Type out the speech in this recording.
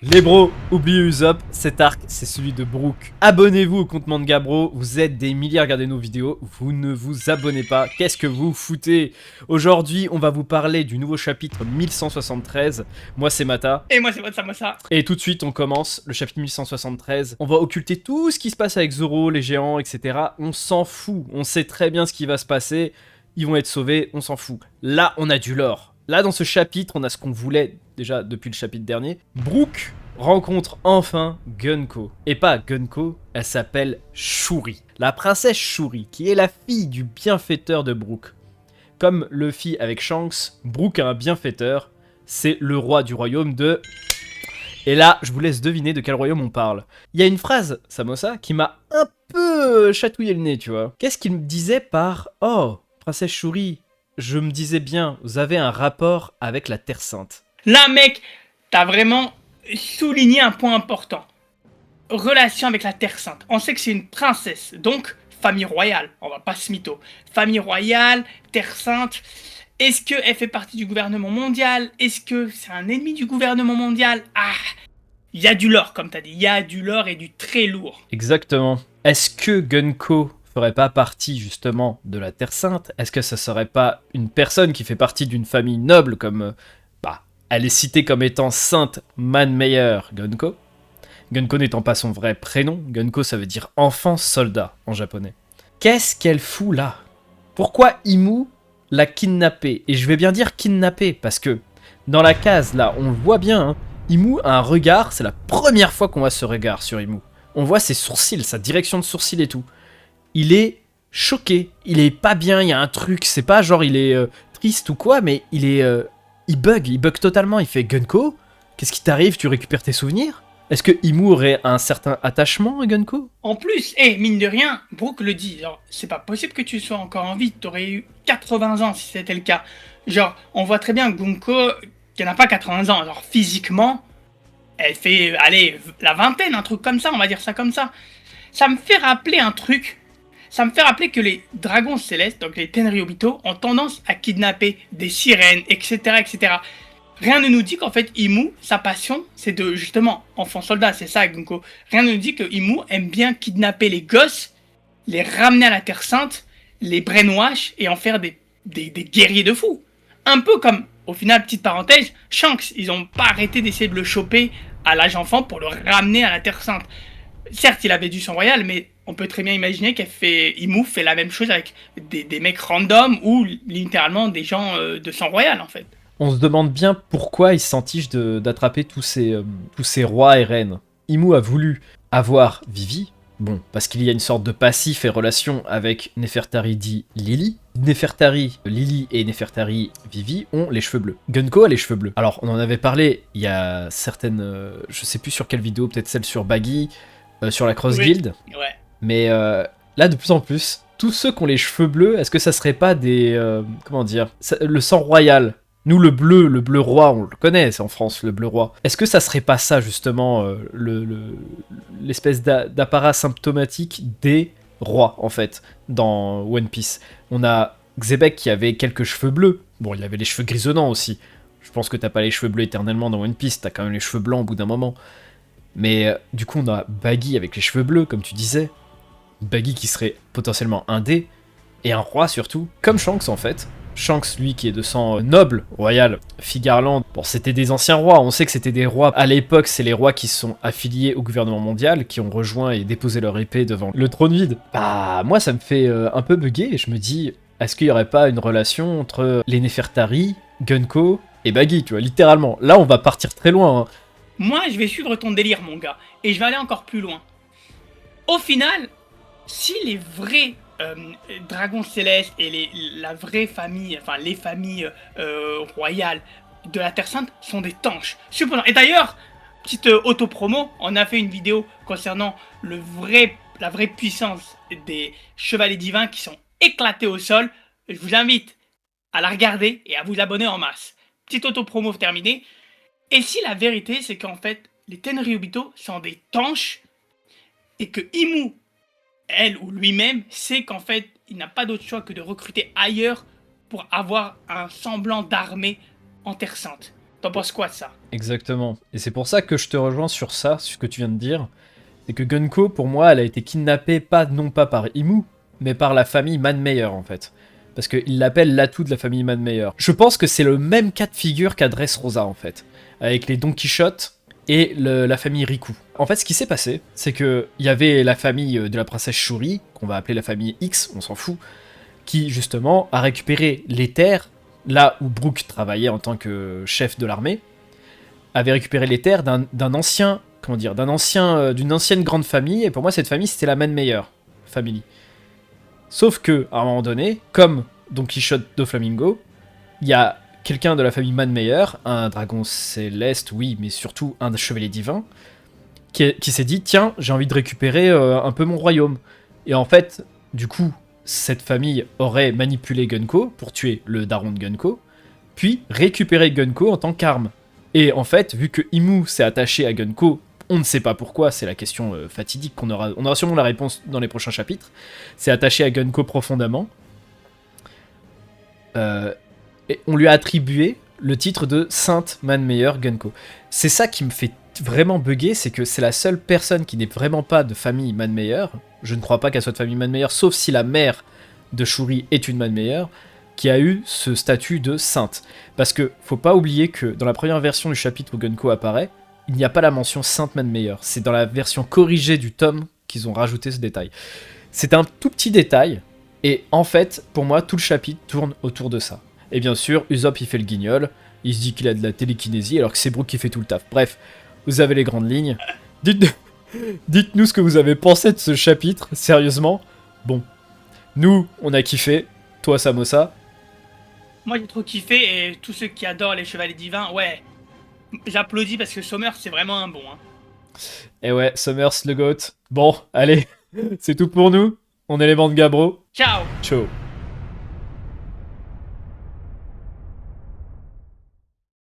Les bros, oubliez Usopp, cet arc c'est celui de Brook. Abonnez-vous au compte Manga Bro, vous êtes des milliers à regarder nos vidéos, vous ne vous abonnez pas, qu'est-ce que vous foutez? Aujourd'hui on va vous parler du nouveau chapitre 1173, moi c'est Mata. Et moi c'est votre Samosa. Et tout de suite on commence, le chapitre 1173, on va occulter tout ce qui se passe avec Zoro, les géants, etc. On s'en fout, on sait très bien ce qui va se passer, ils vont être sauvés, on s'en fout. Là on a du lore. Là, dans ce chapitre, on a ce qu'on voulait déjà depuis le chapitre dernier. Brook rencontre enfin Gunko. Et pas Gunko, elle s'appelle Shuri. La princesse Shuri, qui est la fille du bienfaiteur de Brook. Comme Luffy avec Shanks, Brook a un bienfaiteur. C'est le roi du royaume de... Et là, je vous laisse deviner de quel royaume on parle. Il y a une phrase, Samosa, qui m'a un peu chatouillé le nez, tu vois. Qu'est-ce qu'il me disait par « Oh, princesse Shuri, je me disais bien, vous avez un rapport avec la Terre Sainte. » Là mec, t'as vraiment souligné un point important. Relation avec la Terre Sainte. On sait que c'est une princesse, donc famille royale, on va pas se mytho. Famille royale, Terre Sainte. Est-ce qu'elle fait partie du gouvernement mondial? Est-ce que c'est un ennemi du gouvernement mondial? Ah, il y a du lore comme t'as dit, il y a du lore et du très lourd. Exactement. Est-ce que Gunko ferait pas partie justement de la Terre Sainte? Est-ce que ça serait pas une personne qui fait partie d'une famille noble comme... elle est citée comme étant Sainte Manmeyer Gunko. Gunko n'étant pas son vrai prénom, Gunko ça veut dire enfant soldat en japonais. Qu'est-ce qu'elle fout là? Pourquoi Imu l'a kidnappée? Et je vais bien dire kidnappée parce que dans la case là, on le voit bien, hein, Imu a un regard, c'est la première fois qu'on voit ce regard sur Imu. On voit ses sourcils, sa direction de sourcil et tout. Il est choqué, il est pas bien, il y a un truc, c'est pas genre il est triste ou quoi, mais il est... il bug totalement, il fait Gunko, qu'est-ce qui t'arrive, tu récupères tes souvenirs? Est-ce que Imu aurait un certain attachement à Gunko? En plus, mine de rien, Brooke le dit, genre, c'est pas possible que tu sois encore en vie, t'aurais eu 80 ans si c'était le cas. Genre, on voit très bien Gunko, qui n'a pas 80 ans, genre, physiquement, elle fait, allez, la vingtaine, un truc comme ça, on va dire ça comme ça. Ça me fait rappeler un truc, ça me fait rappeler que les dragons célestes, donc les Tenryubito, ont tendance à kidnapper des sirènes, etc., etc. Rien ne nous dit qu'en fait Imu, sa passion, c'est de justement enfant soldat, c'est ça Gunko. Rien ne nous dit que Imu aime bien kidnapper les gosses, les ramener à la Terre Sainte, les brainwash et en faire des guerriers de fou. Un peu comme, au final, petite parenthèse, Shanks, ils ont pas arrêté d'essayer de le choper à l'âge enfant pour le ramener à la Terre Sainte. Certes, il avait du sang royal, mais on peut très bien imaginer Imu fait la même chose avec des mecs random ou littéralement des gens de sang royal en fait. On se demande bien pourquoi il s'entiche d'attraper tous ces rois et reines. Imu a voulu avoir Vivi, bon, parce qu'il y a une sorte de passif et relation avec Nefertari dit Lily. Nefertari Lily et Nefertari Vivi ont les cheveux bleus. Gunko a les cheveux bleus. Alors, on en avait parlé, il y a certaines... je sais plus sur quelle vidéo, peut-être celle sur Baggy, sur la Cross Guild. Ouais. Mais là, de plus en plus, tous ceux qui ont les cheveux bleus, est-ce que ça serait pas des... comment dire, le sang royal? Nous, le bleu roi, on le connaît, c'est en France, le bleu roi. Est-ce que ça serait pas ça, justement, l'espèce d'apparat symptomatique des rois, en fait, dans One Piece? On a Xebec qui avait quelques cheveux bleus. Bon, il avait les cheveux grisonnants aussi. Je pense que t'as pas les cheveux bleus éternellement dans One Piece, t'as quand même les cheveux blancs au bout d'un moment. Mais du coup, on a Baggy avec les cheveux bleus, comme tu disais. Baggy qui serait potentiellement un dé, et un roi surtout, comme Shanks en fait. Shanks, lui, qui est de sang noble, royal, Figarland, bon, c'était des anciens rois, on sait que c'était des rois. À l'époque, c'est les rois qui sont affiliés au gouvernement mondial, qui ont rejoint et déposé leur épée devant le trône vide. Bah, moi, ça me fait un peu bugger, et je me dis, est-ce qu'il n'y aurait pas une relation entre les Nefertari, Gunko et Baggy, tu vois, littéralement. Là, on va partir très loin, hein. Moi, je vais suivre ton délire, mon gars, et je vais aller encore plus loin. Au final, si les vrais dragons célestes et la vraie famille, enfin les familles royales de la Terre Sainte sont des tanches. Cependant, et d'ailleurs, petite auto-promo, on a fait une vidéo concernant la vraie puissance des chevaliers divins qui sont éclatés au sol. Je vous invite à la regarder et à vous abonner en masse. Petite auto-promo terminée. Et si la vérité, c'est qu'en fait, les Tenryubito sont des tanches et que Imu, elle ou lui-même, sait qu'en fait, il n'a pas d'autre choix que de recruter ailleurs pour avoir un semblant d'armée en Terre Sainte. T'en penses quoi de ça? Exactement. Et c'est pour ça que je te rejoins sur ça, sur ce que tu viens de dire. C'est que Gunko, pour moi, elle a été kidnappée non pas par Imu, mais par la famille Manmeyer, en fait. Parce qu'il l'appelle l'atout de la famille Manmeyer. Je pense que c'est le même cas de figure qu'adresse Rosa, en fait. Avec les Don Quichotte et la famille Riku. En fait, ce qui s'est passé, c'est que il y avait la famille de la princesse Shuri, qu'on va appeler la famille X, on s'en fout, qui, justement, a récupéré les terres, là où Brook travaillait en tant que chef de l'armée, avait récupéré les terres d'un ancien, comment dire, d'une ancienne grande famille, et pour moi, cette famille, c'était la Manmeyer Family. Sauf que, à un moment donné, comme Don Quichotte de Flamingo, il y a quelqu'un de la famille Manmeyer, un dragon céleste, oui, mais surtout un chevalier divin, qui s'est dit, tiens, j'ai envie de récupérer un peu mon royaume. Et en fait, du coup, cette famille aurait manipulé Gunko pour tuer le daron de Gunko, puis récupérer Gunko en tant qu'arme. Et en fait, vu que Imu s'est attaché à Gunko, on ne sait pas pourquoi, c'est la question fatidique on aura sûrement la réponse dans les prochains chapitres, s'est attaché à Gunko profondément, et on lui a attribué le titre de Sainte Manmeyer Gunko. C'est ça qui me fait vraiment bugger, c'est que c'est la seule personne qui n'est vraiment pas de famille Manmeyer, je ne crois pas qu'elle soit de famille Manmeyer, sauf si la mère de Shuri est une Manmeyer, qui a eu ce statut de sainte. Parce que faut pas oublier que dans la première version du chapitre où Gunko apparaît, il n'y a pas la mention Sainte Manmeyer. C'est dans la version corrigée du tome qu'ils ont rajouté ce détail. C'est un tout petit détail, et en fait, pour moi, tout le chapitre tourne autour de ça. Et bien sûr, Usopp il fait le guignol, il se dit qu'il a de la télékinésie alors que c'est Brook qui fait tout le taf. Bref, vous avez les grandes lignes. Dites-nous ce que vous avez pensé de ce chapitre, sérieusement. Bon, nous, on a kiffé. Toi, Samosa. Moi j'ai trop kiffé et tous ceux qui adorent les chevaliers divins, ouais, j'applaudis parce que Sommer c'est vraiment un bon. Hein. Et ouais, Summers le GOAT. Bon, allez, c'est tout pour nous. On est les bandes Gabro. Ciao! Ciao.